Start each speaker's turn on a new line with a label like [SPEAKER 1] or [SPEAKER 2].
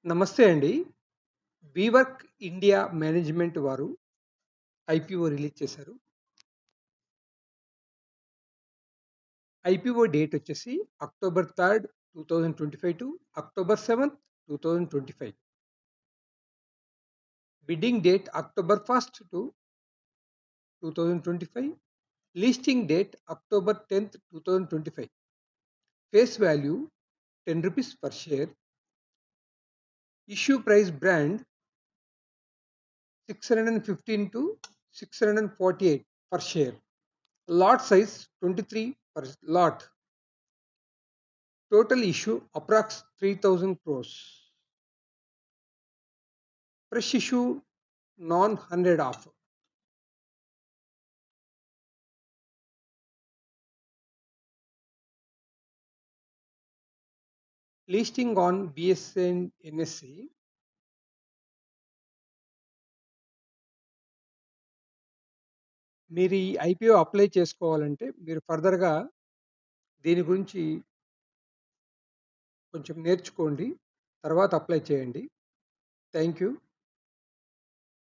[SPEAKER 1] నమస్తే అండి. వీవర్క్ India management వారు ఐపీఓ రిలీజ్ చేశారు. ఐపీఓ డేట్ వచ్చేసి October 3, 2025 to October 7, 2025. Bidding date October 1 to 2025. Listing date October 10th, 2025. Face value 10 rupees per share. Issue price brand 615 to 648 per share. Lot size 23 per lot. Total issue approx 3000 crores. Fresh issue non-100 offer. Listing on BSN NSE. మీరు ఈ IPO apply చేసుకోవాలంటే మీరు ఫర్దర్గా దీని గురించి కొంచెం నేర్చుకోండి. తర్వాత అప్లై చేయండి. Thank you.